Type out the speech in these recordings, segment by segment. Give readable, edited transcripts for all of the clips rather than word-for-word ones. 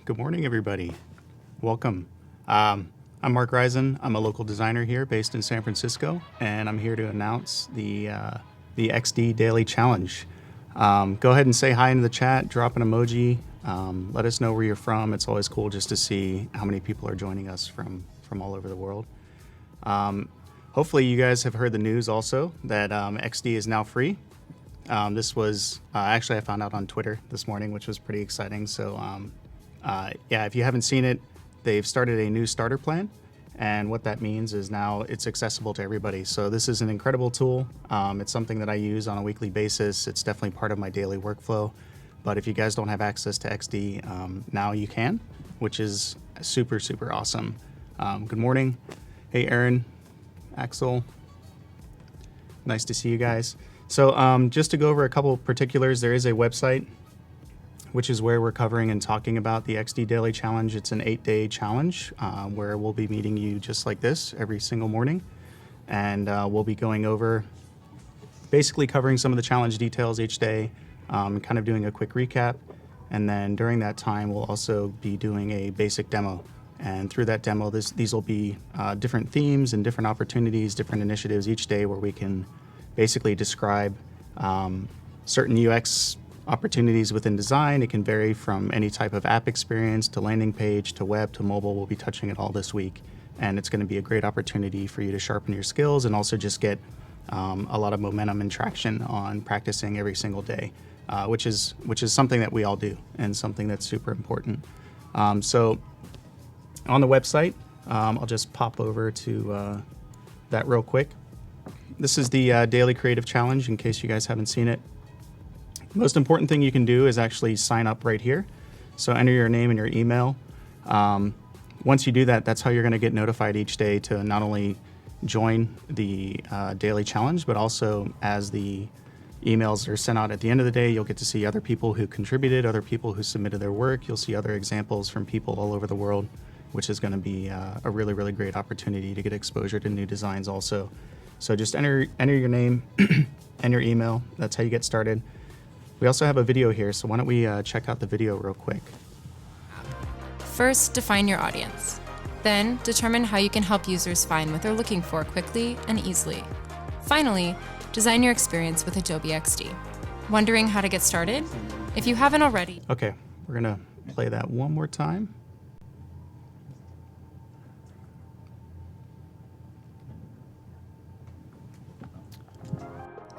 Good morning, everybody. Welcome. I'm Marc. I'm a local designer here based in San Francisco, and I'm here to announce the XD Daily Challenge. Go ahead and say hi in the chat, drop an emoji, let us know where you're from. It's always cool just to see how many people are joining us from all over the world. Hopefully you guys have heard the news also that XD is now free. This was actually I found out on Twitter this morning, which was pretty exciting. So yeah, if you haven't seen it, they've started a new starter plan. And what that means is now it's accessible to everybody. So this is an incredible tool. It's something that I use on a weekly basis. It's definitely part of my daily workflow. But if you guys don't have access to XD, now you can, which is super, super awesome. Good morning. Hey, Aaron, Axel. Nice to see you guys. So just to go over a couple of particulars, there is a website, which is where we're covering and talking about the XD Daily Challenge. It's an 8-day challenge where we'll be meeting you just like this every single morning. And we'll be going over basically covering some of the challenge details each day, kind of doing a quick recap. And then during that time, we'll also be doing a basic demo. And through that demo, these will be different themes and different opportunities, different initiatives each day where we can basically describe certain UX opportunities within design. It can vary from any type of app experience to landing page to web to mobile. We'll be touching it all this week. And it's going to be a great opportunity for you to sharpen your skills and also just get a lot of momentum and traction on practicing every single day, which is something that we all do and something that's super important. So on the website, I'll just pop over to that real quick. This is the Daily Creative Challenge in case you guys haven't seen it. The most important thing you can do is actually sign up right here. So enter your name and your email. Once you do that, that's how you're going to get notified each day to not only join the daily challenge, but also as the emails are sent out at the end of the day, you'll get to see other people who contributed, other people who submitted their work. You'll see other examples from people all over the world, which is going to be a really, really great opportunity to get exposure to new designs also. So just enter your name and your email. That's how you get started. We also have a video here, so why don't we check out the video real quick. First, define your audience. Then, determine how you can help users find what they're looking for quickly and easily. Finally, design your experience with Adobe XD. Wondering how to get started? If you haven't already... Okay, we're gonna play that one more time.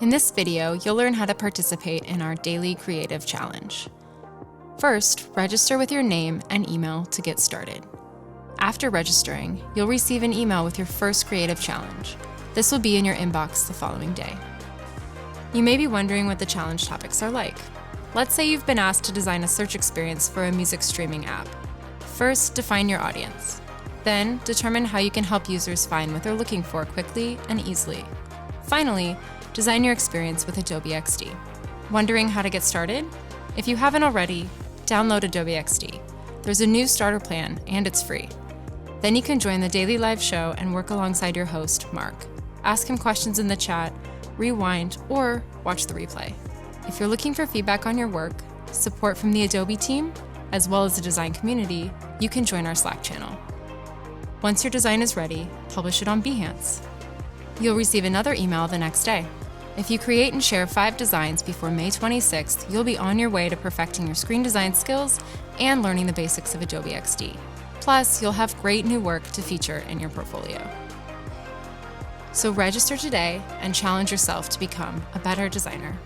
In this video, you'll learn how to participate in our Daily Creative Challenge. First, register with your name and email to get started. After registering, you'll receive an email with your first creative challenge. This will be in your inbox the following day. You may be wondering what the challenge topics are like. Let's say you've been asked to design a search experience for a music streaming app. First, define your audience. Then, determine how you can help users find what they're looking for quickly and easily. Finally, design your experience with Adobe XD. Wondering how to get started? If you haven't already, download Adobe XD. There's a new starter plan and it's free. Then you can join the daily live show and work alongside your host, Marc. Ask him questions in the chat, rewind, or watch the replay. If you're looking for feedback on your work, support from the Adobe team, as well as the design community, you can join our Slack channel. Once your design is ready, publish it on Behance. You'll receive another email the next day. If you create and share 5 designs before May 26th, you'll be on your way to perfecting your screen design skills and learning the basics of Adobe XD. Plus, you'll have great new work to feature in your portfolio. So register today and challenge yourself to become a better designer.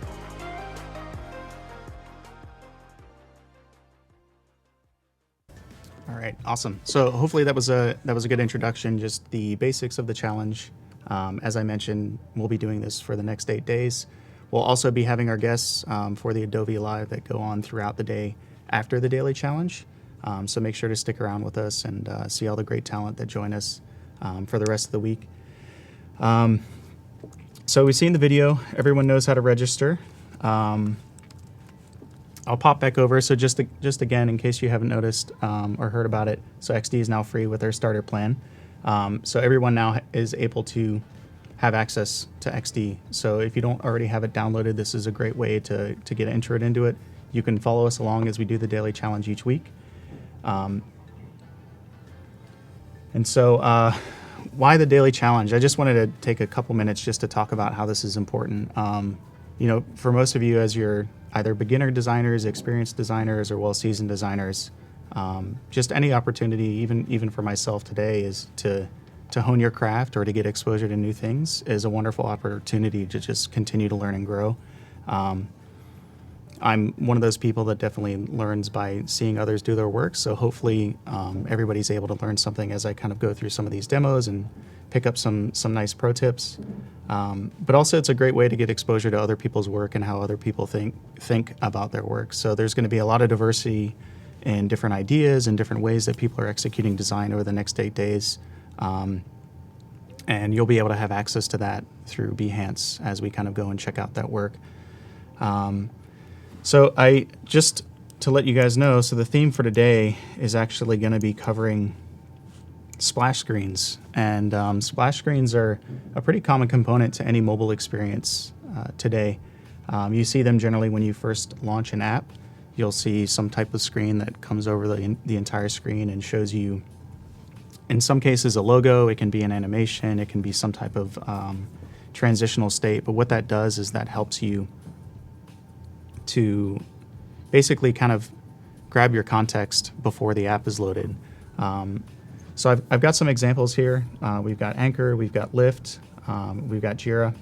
All right, awesome. So hopefully that was a good introduction, just the basics of the challenge. As I mentioned, we'll be doing this for the next 8 days. We'll also be having our guests for the Adobe Live that go on throughout the day after the daily challenge. So make sure to stick around with us and see all the great talent that join us for the rest of the week. So we've seen the video. Everyone knows how to register. I'll pop back over. So just again, in case you haven't noticed or heard about it, so XD is now free with their starter plan. So everyone now is able to have access to XD. So if you don't already have it downloaded, this is a great way to get entered into it. You can follow us along as we do the daily challenge each week. And so why the daily challenge? I just wanted to take a couple minutes just to talk about how this is important. For most of you, as you're either beginner designers, experienced designers, or well-seasoned designers, just any opportunity, even for myself today, is to hone your craft or to get exposure to new things is a wonderful opportunity to just continue to learn and grow. I'm one of those people that definitely learns by seeing others do their work. So hopefully everybody's able to learn something as I kind of go through some of these demos and pick up some nice pro tips. But also it's a great way to get exposure to other people's work and how other people think about their work. So there's going to be a lot of diversity in different ideas and different ways that people are executing design over the next 8 days. And you'll be able to have access to that through Behance as we kind of go and check out that work. So I just to let you guys know, so the theme for today is actually going to be covering splash screens. And splash screens are a pretty common component to any mobile experience today. You see them generally when you first launch an app. You'll see some type of screen that comes over the entire screen and shows you, in some cases, a logo. It can be an animation. It can be some type of transitional state. But what that does is that helps you to basically kind of grab your context before the app is loaded. So I've got some examples here. We've got Anchor, we've got Lyft, we've got Jira.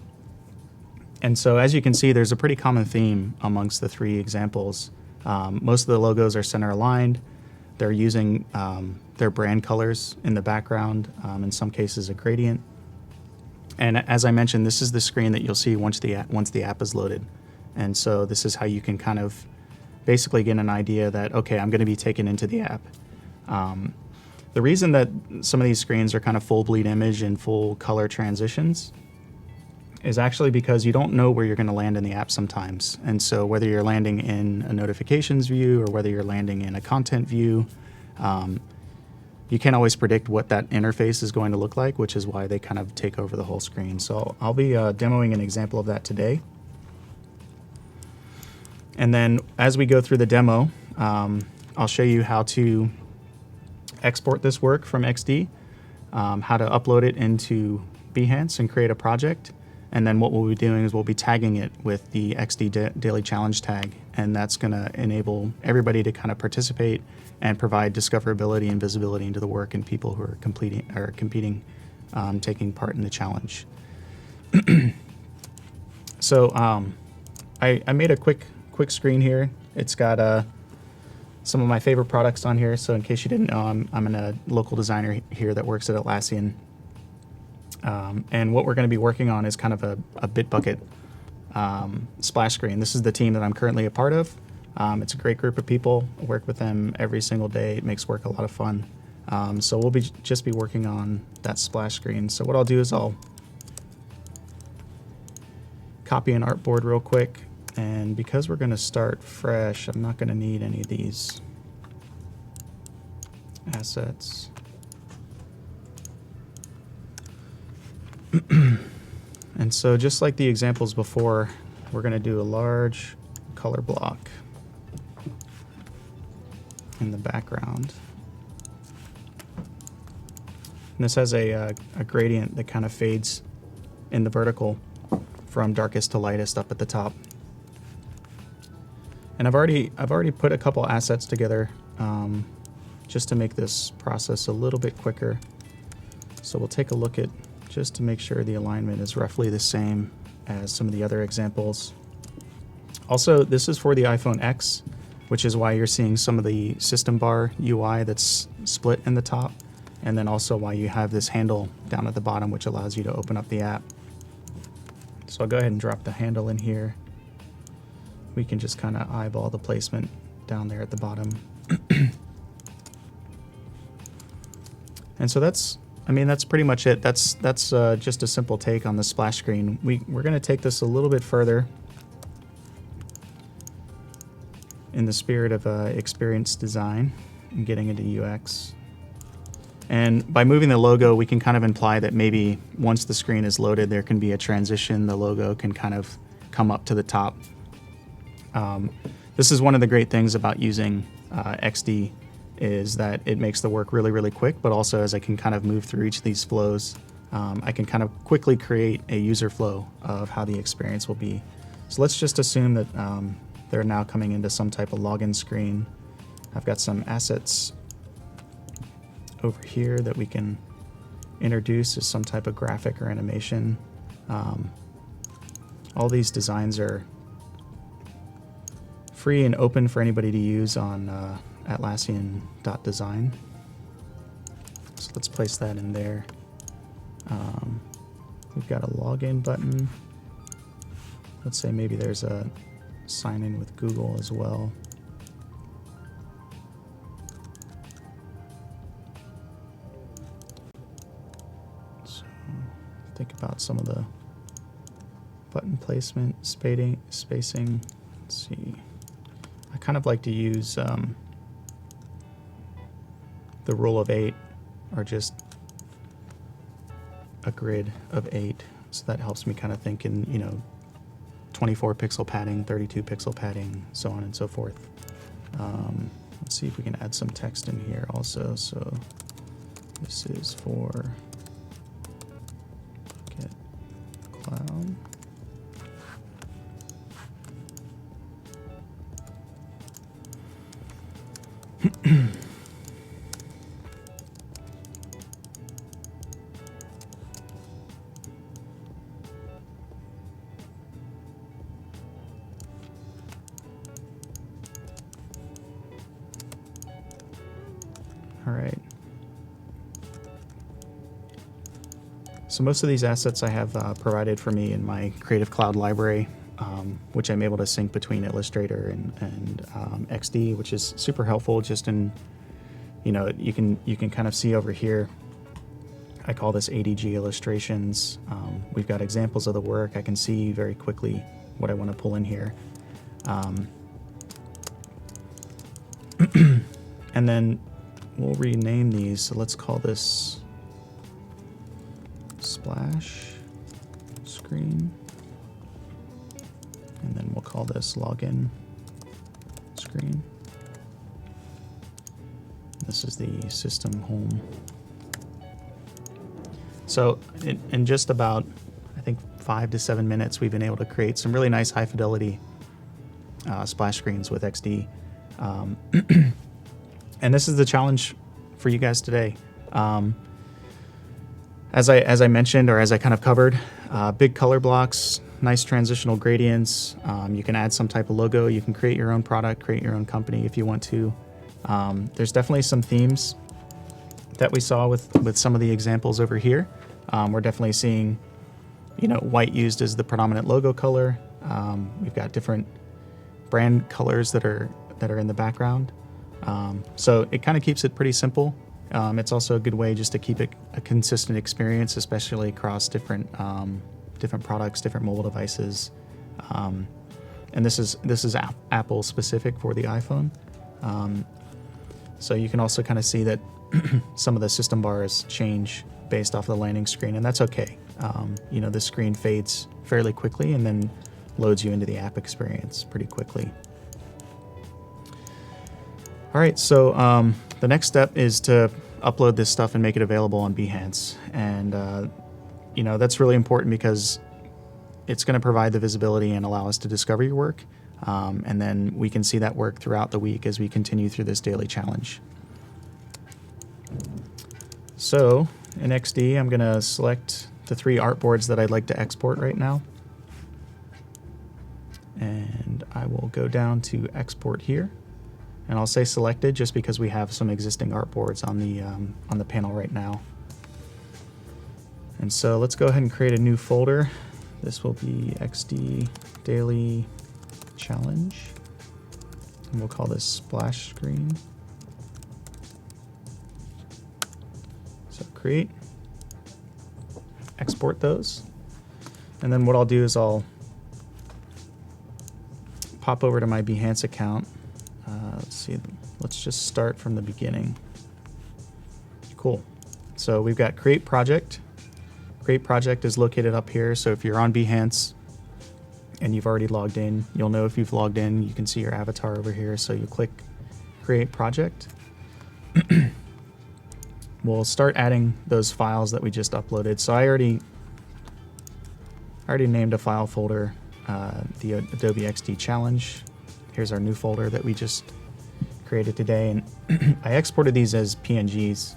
And so as you can see, there's a pretty common theme amongst the three examples. Most of the logos are center aligned. They're using their brand colors in the background, in some cases a gradient. And as I mentioned, this is the screen that you'll see once the app is loaded. And so this is how you can kind of basically get an idea that, okay, I'm going to be taken into the app. The reason that some of these screens are kind of full bleed image and full color transitions is actually because you don't know where you're going to land in the app sometimes. And so whether you're landing in a notifications view or whether you're landing in a content view, you can't always predict what that interface is going to look like, which is why they kind of take over the whole screen. So I'll be demoing an example of that today. And then as we go through the demo, I'll show you how to export this work from XD, how to upload it into Behance and create a project. And then what we'll be doing is we'll be tagging it with the XD Daily Challenge tag. And that's going to enable everybody to kind of participate and provide discoverability and visibility into the work and people who are competing, taking part in the challenge. So I made a quick screen here. It's got some of my favorite products on here. So in case you didn't know, I'm a local designer here that works at Atlassian. And what we're going to be working on is kind of a Bitbucket splash screen. This is the team that I'm currently a part of. It's a great group of people. I work with them every single day. It makes work a lot of fun. So we'll just be working on that splash screen. So what I'll do is I'll copy an artboard real quick. And because we're going to start fresh, I'm not going to need any of these assets. And so just like the examples before, we're going to do a large color block in the background. And this has a gradient that kind of fades in the vertical from darkest to lightest up at the top. And I've already put a couple assets together just to make this process a little bit quicker. So we'll take a look at just to make sure the alignment is roughly the same as some of the other examples. Also, this is for the iPhone X, which is why you're seeing some of the system bar UI that's split in the top, and then also why you have this handle down at the bottom, which allows you to open up the app. So I'll go ahead and drop the handle in here. We can just kind of eyeball the placement down there at the bottom. And so that's pretty much it. That's just a simple take on the splash screen. We're going to take this a little bit further in the spirit of experienced design and getting into UX. And by moving the logo, we can kind of imply that maybe once the screen is loaded, there can be a transition. The logo can kind of come up to the top. This is one of the great things about using XD is that it makes the work really, really quick, but also as I can kind of move through each of these flows, I can kind of quickly create a user flow of how the experience will be. So let's just assume that they're now coming into some type of login screen. I've got some assets over here that we can introduce as some type of graphic or animation. All these designs are free and open for anybody to use on Atlassian.design. So let's place that in there. We've got a login button. Let's say maybe there's a sign in with Google as well. So think about some of the button placement, spacing. Let's see. I kind of like to use the rule of 8, or just a grid of 8. So that helps me kind of think in, 24 pixel padding, 32 pixel padding, so on and so forth. Let's see if we can add some text in here also. So this is for Get Cloud. All right. So most of these assets I have provided for me in my Creative Cloud library, which I'm able to sync between Illustrator and XD, which is super helpful. Just in, you can kind of see over here. I call this ADG illustrations. We've got examples of the work. I can see very quickly what I want to pull in here. And then we'll rename these. So let's call this splash screen. And then we'll call this login screen. This is the system home. So in just about, I think, 5 to 7 minutes, we've been able to create some really nice high fidelity splash screens with XD. And this is the challenge for you guys today. As I mentioned, or as I kind of covered, big color blocks, nice transitional gradients. You can add some type of logo. You can create your own product, create your own company if you want to. There's definitely some themes that we saw with some of the examples over here. We're definitely seeing, white used as the predominant logo color. We've got different brand colors that are in the background. So it kind of keeps it pretty simple. It's also a good way just to keep it a consistent experience, especially across different products, different mobile devices. And this is Apple specific for the iPhone. So you can also kind of see that some of the system bars change based off the landing screen, and that's okay. This screen fades fairly quickly and then loads you into the app experience pretty quickly. All right, so the next step is to upload this stuff and make it available on Behance. And, that's really important because it's going to provide the visibility and allow us to discover your work. And then we can see that work throughout the week as we continue through this daily challenge. So in XD, I'm going to select the 3 artboards that I'd like to export right now. And I will go down to export here. And I'll say selected just because we have some existing artboards on the panel right now. And so let's go ahead and create a new folder. This will be XD Daily Challenge. And we'll call this Splash Screen. So create, export those. And then what I'll do is I'll pop over to my Behance account. Let's see, let's just start from the beginning. Cool. So we've got Create Project. Create Project is located up here. So if you're on Behance and you've already logged in, you'll know if you've logged in. You can see your avatar over here. So you click Create Project. we'll start adding those files that we just uploaded. So I already named a file folder, the Adobe XD challenge. Here's our new folder that we just created today, and I exported these as PNGs,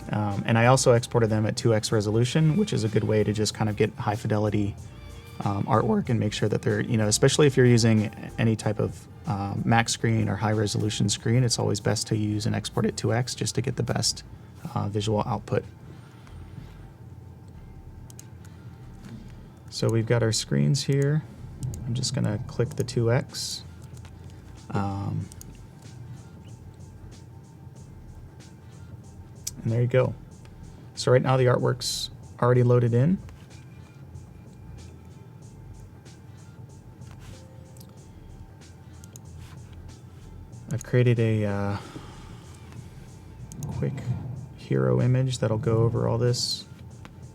and I also exported them at 2x resolution, which is a good way to just kind of get high fidelity artwork and make sure that they're, especially if you're using any type of Mac screen or high resolution screen, it's always best to use and export at 2x just to get the best visual output. So we've got our screens here. I'm just going to click the 2x. And there you go. So right now the artwork's already loaded in. I've created a quick hero image that'll go over all this.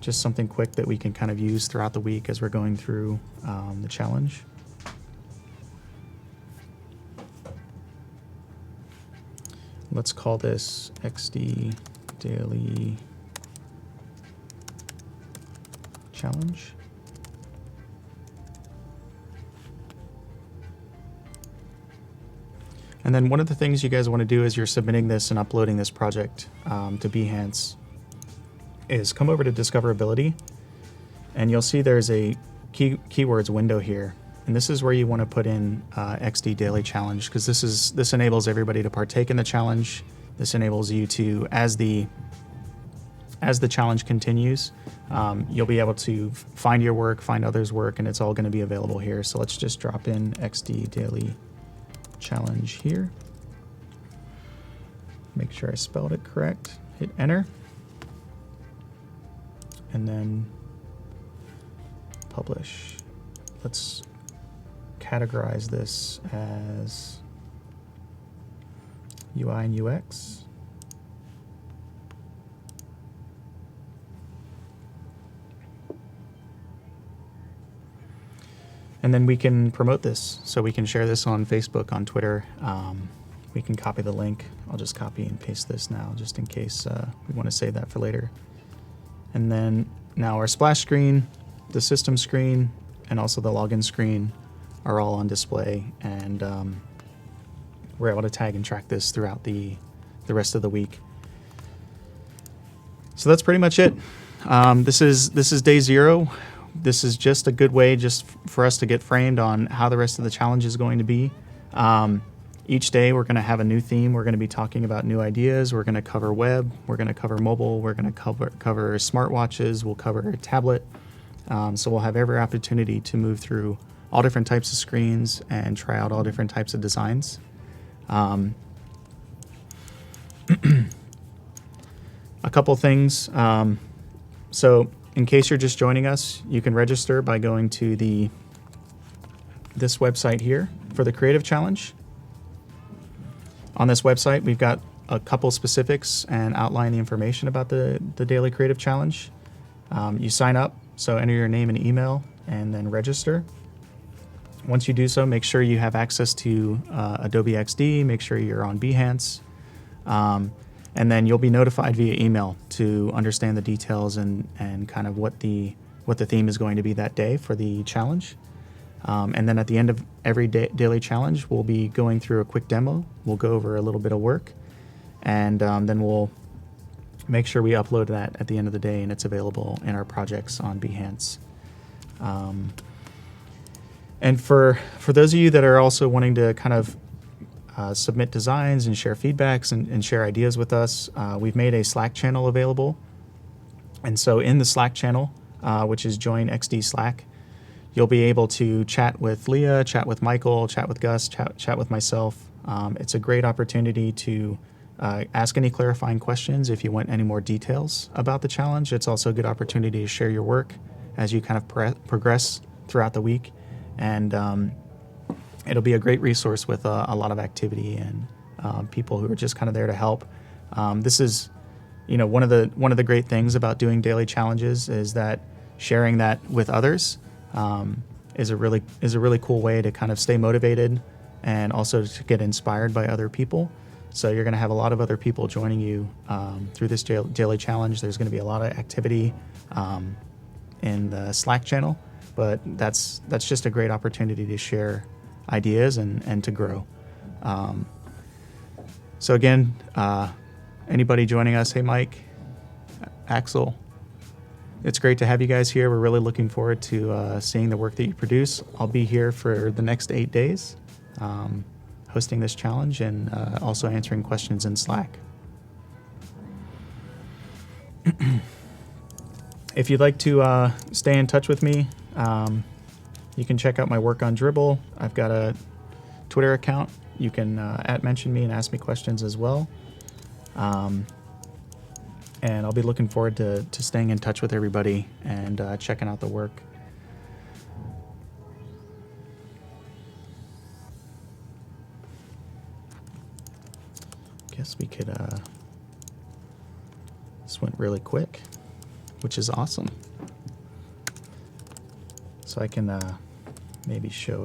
Just something quick that we can kind of use throughout the week as we're going through the challenge. Let's call this XD Daily Challenge. And then one of the things you guys want to do as you're submitting this and uploading this project to Behance is come over to discoverability, and you'll see there's a keywords window here. And this is where you want to put in XD Daily Challenge, because this enables everybody to partake in the challenge. This enables you to, as the challenge continues, you'll be able to find your work, find others' work, and it's all going to be available here. So let's just drop in XD Daily Challenge here. Make sure I spelled it correct. Hit enter. And then publish. Let's categorize this as UI and UX. And then we can promote this. So we can share this on Facebook, on Twitter. We can copy the link. I'll just copy and paste this now, just in case we want to save that for later. And then now our splash screen, the system screen, and also the login screen are all on display, and we're able to tag and track this throughout the rest of the week. So that's pretty much it. This is day 0. This is just a good way just for us to get framed on how the rest of the challenge is going to be. Each day we're going to have a new theme. We're going to be talking about new ideas. We're going to cover web. We're going to cover mobile. We're going to cover smartwatches. We'll cover a tablet. So we'll have every opportunity to move through all different types of screens and try out all different types of designs. A couple things. So in case you're just joining us, you can register by going to this website here for the Creative Challenge. On this website, we've got a couple specifics and outline the information about the Daily Creative Challenge. You sign up, so enter your name and email, and then register. Once you do so, make sure you have access to Adobe XD, make sure you're on Behance, and then you'll be notified via email to understand the details and kind of what the theme is going to be that day for the challenge. And then at the end of every daily challenge, we'll be going through a quick demo. We'll go over a little bit of work, and then we'll make sure we upload that at the end of the day, and it's available in our projects on Behance. And for those of you that are also wanting to kind of submit designs and share feedbacks and share ideas with us, we've made a Slack channel available. And so in the Slack channel, which is Join XD Slack, you'll be able to chat with Leah, chat with Michael, chat with Gus, chat with myself. It's a great opportunity to ask any clarifying questions if you want any more details about the challenge. It's also a good opportunity to share your work as you kind of progress throughout the week. And it'll be a great resource with a lot of activity and people who are just kind of there to help. This is, one of the great things about doing daily challenges is that sharing that with others is a really cool way to kind of stay motivated and also to get inspired by other people. So you're going to have a lot of other people joining you through this daily challenge. There's going to be a lot of activity in the Slack channel, but that's just a great opportunity to share ideas and to grow. So again, anybody joining us, hey Mike, Axel, it's great to have you guys here. We're really looking forward to seeing the work that you produce. I'll be here for the next 8 days, hosting this challenge and also answering questions in Slack. If you'd like to stay in touch with me, you can check out my work on Dribbble. I've got a Twitter account. You can mention me and ask me questions as well. And I'll be looking forward to staying in touch with everybody and checking out the work. Guess we could, this went really quick, which is awesome. So I can maybe show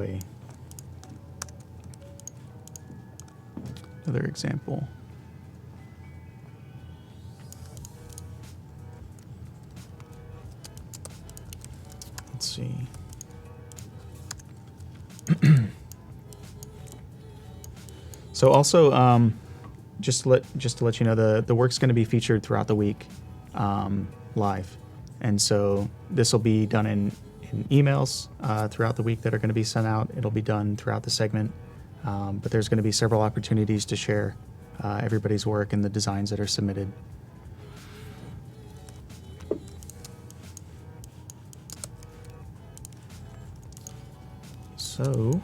another example. Let's see. So also, just to let you know, the work's going to be featured throughout the week, live, and so this will be done in emails throughout the week that are going to be sent out. It'll be done throughout the segment, but there's going to be several opportunities to share everybody's work and the designs that are submitted. So,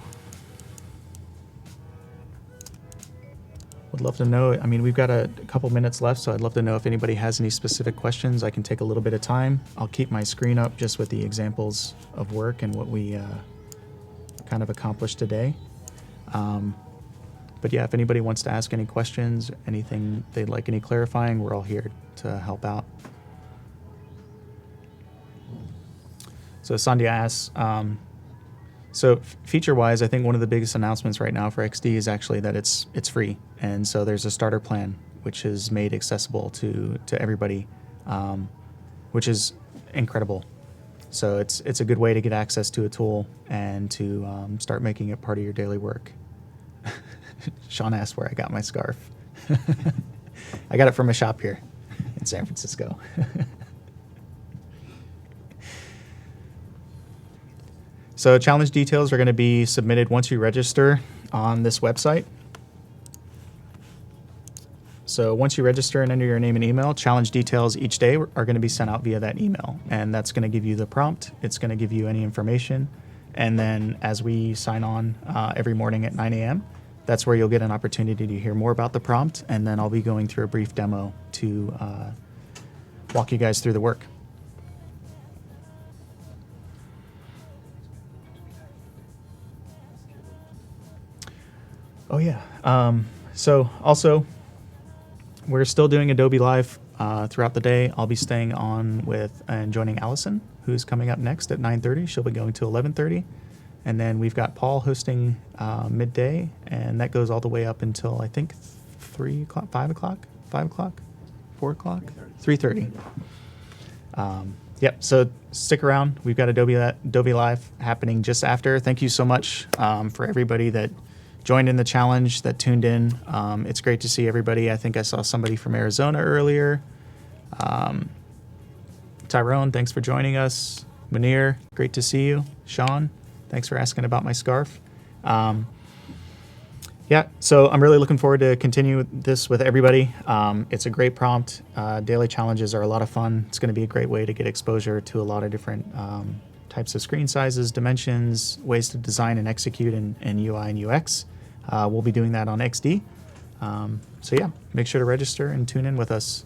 would love to know, I mean, we've got a couple minutes left, so I'd love to know if anybody has any specific questions. I can take a little bit of time. I'll keep my screen up just with the examples of work and what we kind of accomplished today. But yeah, if anybody wants to ask any questions, anything they'd like any clarifying, we're all here to help out. So Sandhya asks, so feature-wise, I think one of the biggest announcements right now for XD is actually that it's free, and so there's a starter plan which is made accessible to everybody, which is incredible. So it's a good way to get access to a tool and to start making it part of your daily work. Sean asked where I got my scarf. I got it from a shop here in San Francisco. So challenge details are going to be submitted once you register on this website. So once you register and enter your name and email, challenge details each day are going to be sent out via that email. And that's going to give you the prompt. It's going to give you any information. And then as we sign on every morning at 9 a.m., that's where you'll get an opportunity to hear more about the prompt. And then I'll be going through a brief demo to walk you guys through the work. Oh yeah. So also, we're still doing Adobe Live throughout the day. I'll be staying on with and joining Allison, who's coming up next at 9:30. She'll be going to 11:30. And then we've got Paul hosting midday, and that goes all the way up until, I think, 3 o'clock, 5 o'clock, 5 o'clock, 4 o'clock, 3:30. Yep, so stick around. We've got Adobe Live happening just after. Thank you so much for everybody that joined in the challenge, that tuned in. It's great to see everybody. I think I saw somebody from Arizona earlier. Tyrone, thanks for joining us. Munir, great to see you. Sean, thanks for asking about my scarf. Yeah, so I'm really looking forward to continue this with everybody. It's a great prompt. Daily challenges are a lot of fun. It's going to be a great way to get exposure to a lot of different types of screen sizes, dimensions, ways to design and execute in UI and UX. We'll be doing that on XD. So yeah, make sure to register and tune in with us.